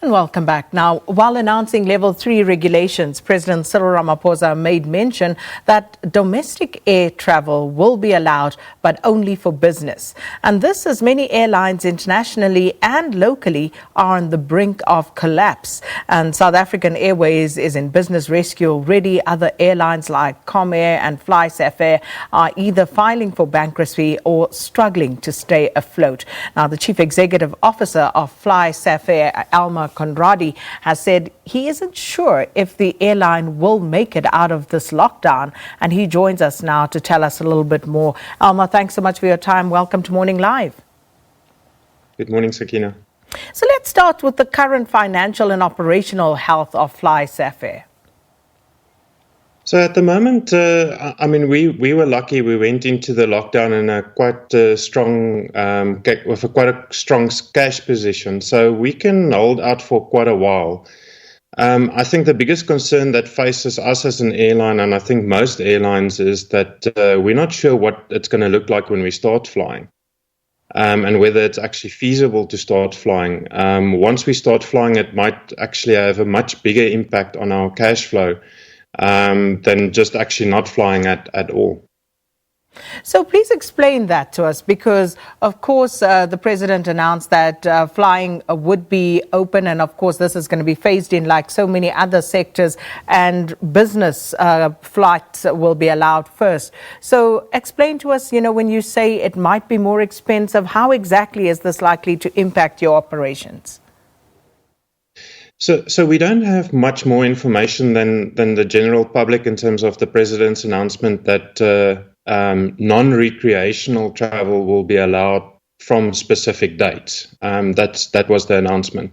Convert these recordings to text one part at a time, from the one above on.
And welcome back. Now, while announcing Level 3 regulations, President Cyril Ramaphosa made mention that domestic air travel will be allowed, but only for business. And this as many airlines internationally and locally are on the brink of collapse. And South African Airways is in business rescue already. Other airlines like Comair and FlySafair are either filing for bankruptcy or struggling to stay afloat. Now, the Chief Executive Officer of FlySafair, Elmar Conradie, has said he isn't sure if the airline will make it out of this lockdown. And he joins us now to tell us a little bit more. Elmar, thanks so much for your time. Welcome to Morning Live. Good morning, Sakina. So let's start with the current financial and operational health of FlySafair. So at the moment, we were lucky. We went into the lockdown in a quite strong, with a quite a strong cash position. So we can hold out for quite a while. I think the biggest concern that faces us as an airline, and I think most airlines, is that we're not sure what it's going to look like when we start flying. And whether it's actually feasible to start flying. Once we start flying, it might actually have a much bigger impact on our cash flow than just actually not flying at all. So please explain that to us, because of course the president announced that flying would be open, and of course this is going to be phased in like so many other sectors, and business flights will be allowed first. So explain to us, when you say it might be more expensive, how exactly is this likely to impact your operations? So we don't have much more information than the general public in terms of the president's announcement that non-recreational travel will be allowed from specific dates. That was the announcement.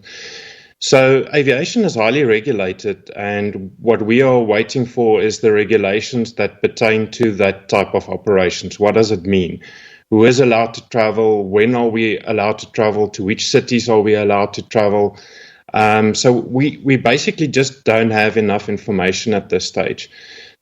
So aviation is highly regulated, and what we are waiting for is the regulations that pertain to that type of operations. What does it mean? Who is allowed to travel? When are we allowed to travel? To which cities are we allowed to travel? So we basically just don't have enough information at this stage.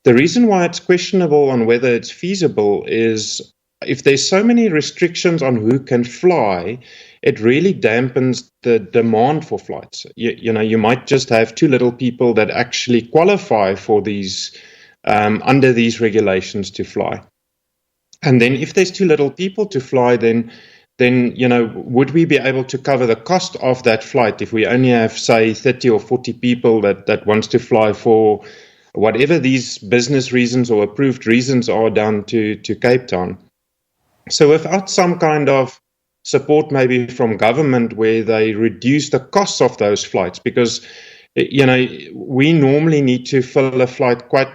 The reason why it's questionable on whether it's feasible is if there's so many restrictions on who can fly, it really dampens the demand for flights. You might just have too little people that actually qualify for these under these regulations to fly. And then if there's too little people to fly, then would we be able to cover the cost of that flight if we only have, say, 30 or 40 people that wants to fly for whatever these business reasons or approved reasons are down to Cape Town? So without some kind of support maybe from government where they reduce the costs of those flights, because we normally need to fill a flight quite,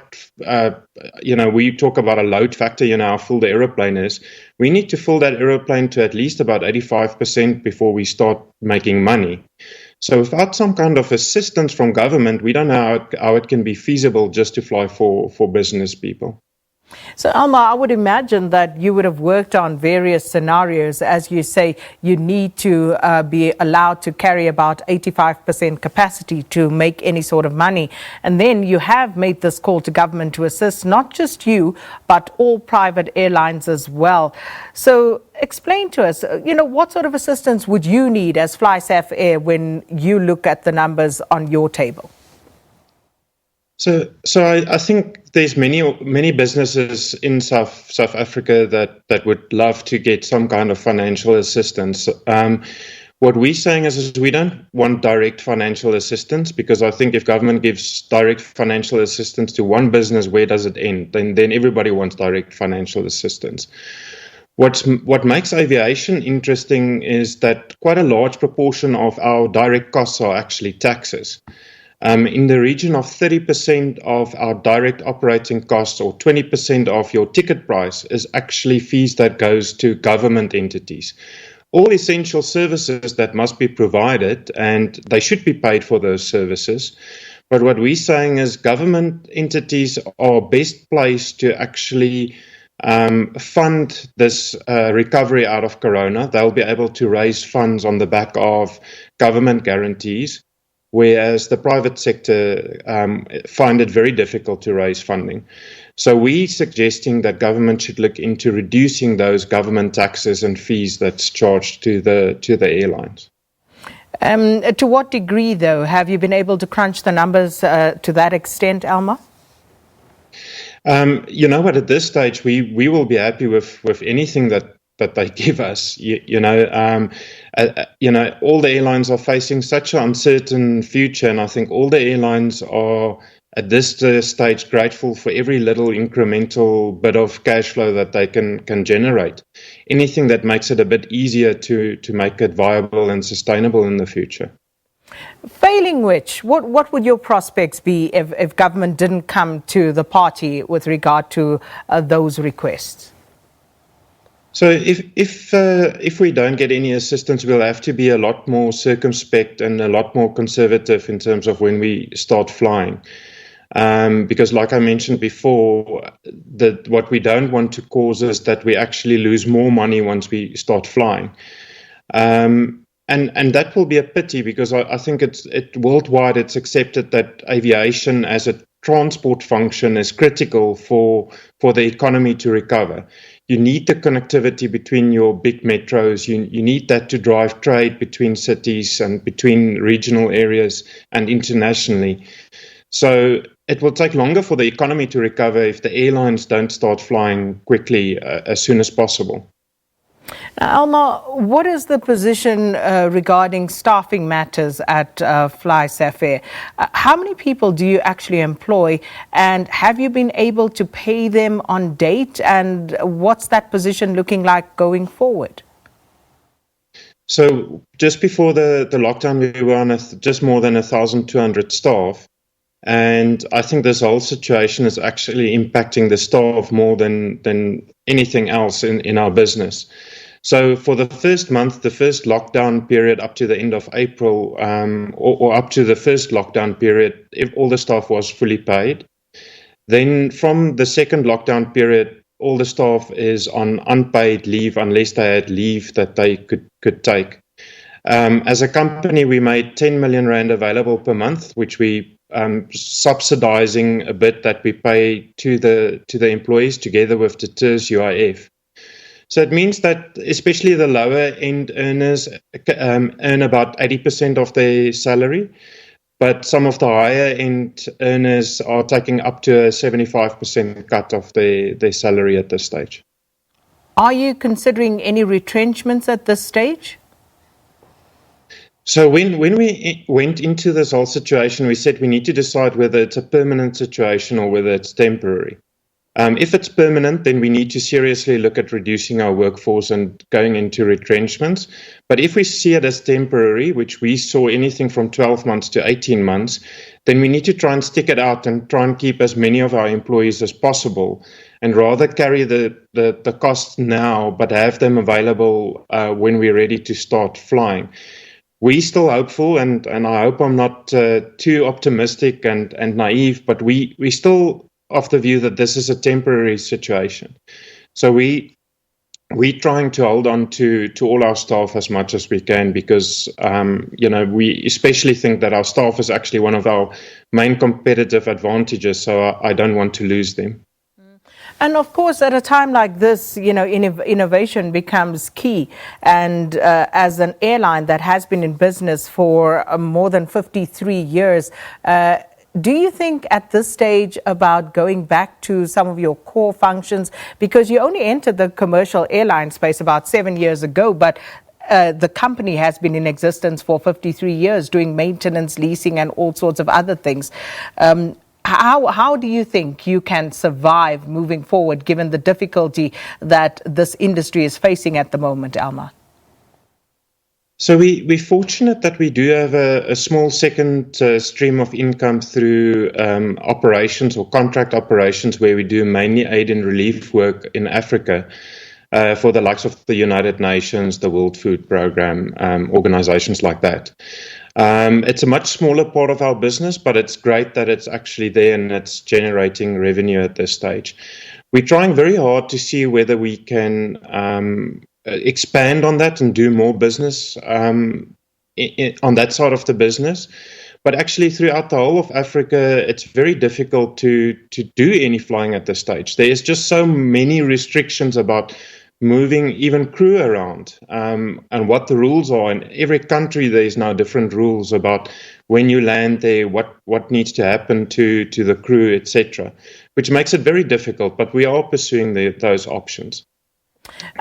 we talk about a load factor, how full the aeroplane is. We need to fill that aeroplane to at least about 85% before we start making money. So without some kind of assistance from government, we don't know how it can be feasible just to fly for business people. So, Elmar, I would imagine that you would have worked on various scenarios. As you say, you need to be allowed to carry about 85% capacity to make any sort of money. And then you have made this call to government to assist not just you, but all private airlines as well. So explain to us, what sort of assistance would you need as FlySafair when you look at the numbers on your table? So I think there's many businesses in South Africa that would love to get some kind of financial assistance. What we're saying is we don't want direct financial assistance, because I think if government gives direct financial assistance to one business, where does it end? Then everybody wants direct financial assistance. What makes aviation interesting is that quite a large proportion of our direct costs are actually taxes. In the region of 30% of our direct operating costs, or 20% of your ticket price, is actually fees that goes to government entities. All essential services that must be provided, and they should be paid for those services. But what we're saying is government entities are best placed to actually fund this recovery out of Corona. They'll be able to raise funds on the back of government guarantees, whereas the private sector find it very difficult to raise funding. So we're suggesting that government should look into reducing those government taxes and fees that's charged to the airlines. To what degree, though, have you been able to crunch the numbers to that extent, Elmar? You know what? At this stage, we will be happy with anything that they give us. All the airlines are facing such an uncertain future, and I think all the airlines are at this stage grateful for every little incremental bit of cash flow that they can generate. Anything that makes it a bit easier to make it viable and sustainable in the future. Failing which, what would your prospects be if government didn't come to the party with regard to those requests? So if we don't get any assistance, we'll have to be a lot more circumspect and a lot more conservative in terms of when we start flying. Because like I mentioned before, what we don't want to cause is that we actually lose more money once we start flying. And that will be a pity, because I think worldwide it's accepted that aviation as a transport function is critical for the economy to recover. You need the connectivity between your big metros. You need that to drive trade between cities and between regional areas and internationally. So it will take longer for the economy to recover if the airlines don't start flying quickly as soon as possible. Now, Elmar, what is the position regarding staffing matters at FlySafair? How many people do you actually employ, and have you been able to pay them on date, and what's that position looking like going forward? So just before the lockdown, we were on just more than 1,200 staff. And I think this whole situation is actually impacting the staff more than anything else in our business. So for the first month, the first lockdown period up to the end of April, or up to the first lockdown period, if all the staff was fully paid. Then from the second lockdown period, all the staff is on unpaid leave unless they had leave that they could take. As a company, we made 10 million rand available per month, which we subsidizing a bit that we pay to the employees together with the TERS UIF. So it means that especially the lower end earners earn about 80% of their salary, but some of the higher end earners are taking up to a 75% cut of their salary at this stage. Are you considering any retrenchments at this stage? So when we went into this whole situation, we said we need to decide whether it's a permanent situation or whether it's temporary. If it's permanent, then we need to seriously look at reducing our workforce and going into retrenchments. But if we see it as temporary, which we saw anything from 12 months to 18 months, then we need to try and stick it out and try and keep as many of our employees as possible, and rather carry the costs now, but have them available when we're ready to start flying. We're still hopeful, and I hope I'm not too optimistic and naive, but we still of the view that this is a temporary situation. So we're trying to hold on to all our staff as much as we can, because we especially think that our staff is actually one of our main competitive advantages. So I don't want to lose them. And of course, at a time like this, innovation becomes key. And as an airline that has been in business for more than 53 years, do you think at this stage about going back to some of your core functions? Because you only entered the commercial airline space about 7 years ago, but the company has been in existence for 53 years, doing maintenance, leasing, and all sorts of other things. How do you think you can survive moving forward, given the difficulty that this industry is facing at the moment, Elmar? So we're fortunate that we do have a small second stream of income through operations or contract operations, where we do mainly aid and relief work in Africa for the likes of the United Nations, the World Food Programme, organizations like that. It's a much smaller part of our business, but it's great that it's actually there and it's generating revenue at this stage. We're trying very hard to see whether we can expand on that and do more business on that side of the business. But actually, throughout the whole of Africa, it's very difficult to do any flying at this stage. There is just so many restrictions about moving even crew around, and what the rules are. In every country, there's now different rules about when you land there, what needs to happen to the crew, etc., which makes it very difficult. But we are pursuing those options.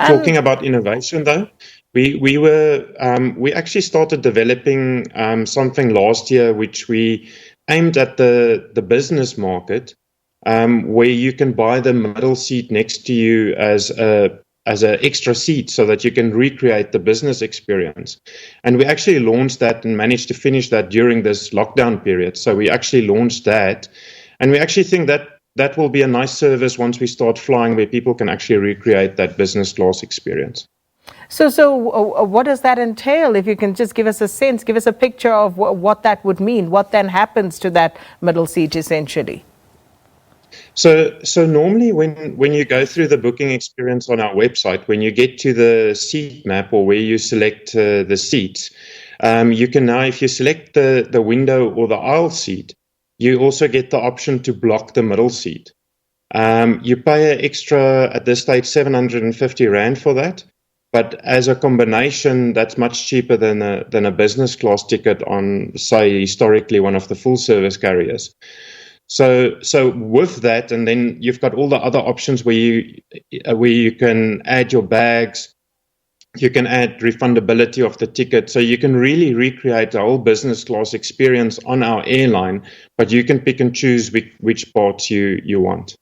Talking about innovation, though, we actually started developing something last year, which we aimed at the business market, where you can buy the middle seat next to you as an extra seat so that you can recreate the business experience. And we actually launched that and managed to finish that during this lockdown period. So we actually launched that, and we actually think that will be a nice service once we start flying, where people can actually recreate that business class experience. So what does that entail? If you can just give us a sense, give us a picture of what that would mean. What then happens to that middle seat, essentially? So normally when you go through the booking experience on our website, when you get to the seat map or where you select the seats, you can now, if you select the window or the aisle seat, you also get the option to block the middle seat. You pay an extra, at this stage, 750 Rand for that. But as a combination, that's much cheaper than a business class ticket on, say, historically one of the full service carriers. So with that, and then you've got all the other options where you can add your bags, you can add refundability of the ticket, so you can really recreate the whole business class experience on our airline, but you can pick and choose which parts you want.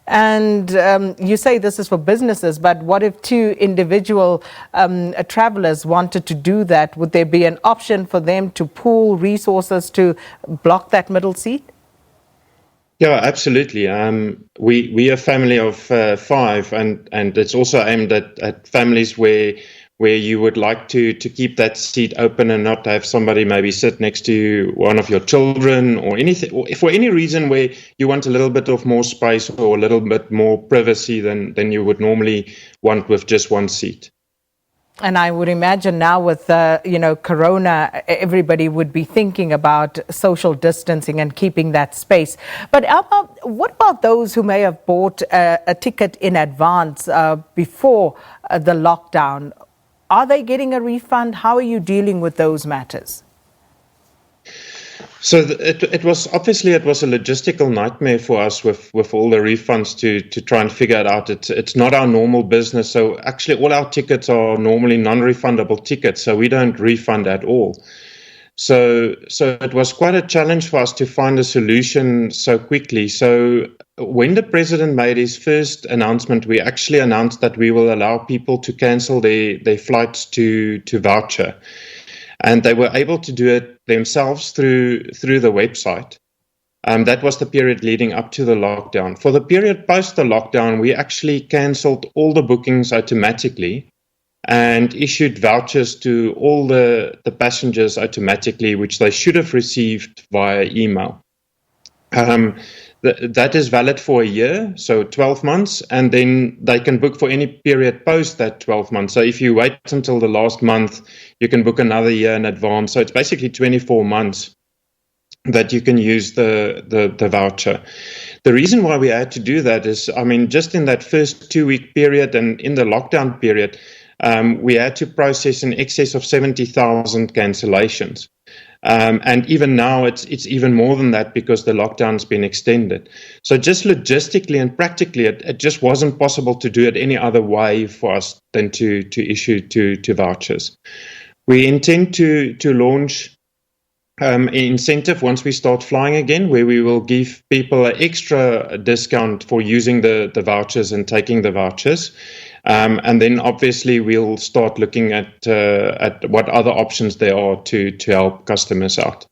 And you say this is for businesses, but what if two individual travelers wanted to do that? Would there be an option for them to pool resources to block that middle seat? Yeah, absolutely. We are a family of 5, and it's also aimed at families where you would like to keep that seat open and not have somebody maybe sit next to you, one of your children, or anything, or for any reason where you want a little bit of more space or a little bit more privacy than you would normally want with just one seat. And I would imagine now with, Corona, everybody would be thinking about social distancing and keeping that space. But Elmar, what about those who may have bought a ticket in advance before the lockdown? Are they getting a refund? How are you dealing with those matters? So it was a logistical nightmare for us with all the refunds to try and figure it out. It's not our normal business. So actually all our tickets are normally non-refundable tickets, so we don't refund at all. So it was quite a challenge for us to find a solution so quickly. So when the president made his first announcement, we actually announced that we will allow people to cancel their flights to voucher. And they were able to do it themselves through the website. That was the period leading up to the lockdown. For the period post the lockdown, we actually cancelled all the bookings automatically and issued vouchers to all the passengers automatically, which they should have received via email. That is valid for a year, so 12 months, and then they can book for any period post that 12 months. So if you wait until the last month, you can book another year in advance. So it's basically 24 months that you can use the voucher. The reason why we had to do that is, just in that first 2-week period and in the lockdown period, we had to process in excess of 70,000 cancellations. And even now, it's even more than that because the lockdown's been extended. So just logistically and practically, it just wasn't possible to do it any other way for us than to issue two vouchers. We intend to launch an incentive once we start flying again, where we will give people an extra discount for using the vouchers and taking the vouchers. And then obviously we'll start looking at what other options there are to help customers out.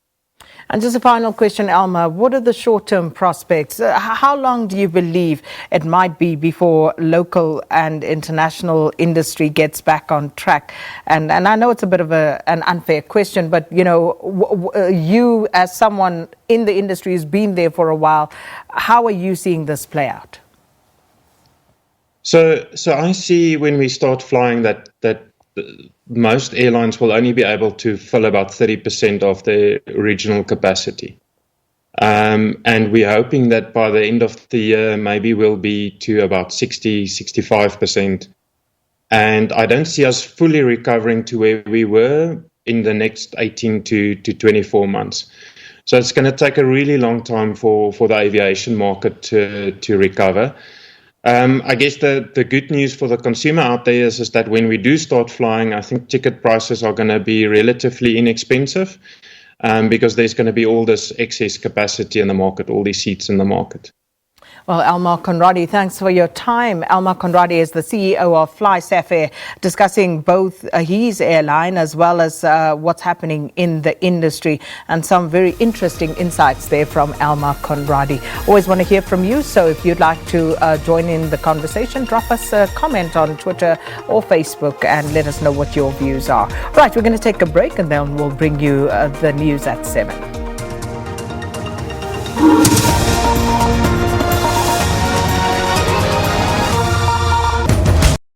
And just a final question, Elmar, what are the short-term prospects? How long do you believe it might be before local and international industry gets back on track? And I know it's a bit of an unfair question, but, you as someone in the industry who's been there for a while, how are you seeing this play out? So I see when we start flying that most airlines will only be able to fill about 30% of their original capacity. And we're hoping that by the end of the year, maybe we'll be to about 65%. And I don't see us fully recovering to where we were in the next 18 to 24 months. So it's going to take a really long time for the aviation market to recover. I guess the good news for the consumer out there is that when we do start flying, I think ticket prices are going to be relatively inexpensive because there's going to be all this excess capacity in the market, all these seats in the market. Well, Elmar Conradie, thanks for your time. Elmar Conradie is the CEO of FlySafair, discussing both his airline as well as what's happening in the industry, and some very interesting insights there from Elmar Conradie. Always want to hear from you, so if you'd like to join in the conversation, drop us a comment on Twitter or Facebook and let us know what your views are. Right, we're going to take a break and then we'll bring you the news at 7.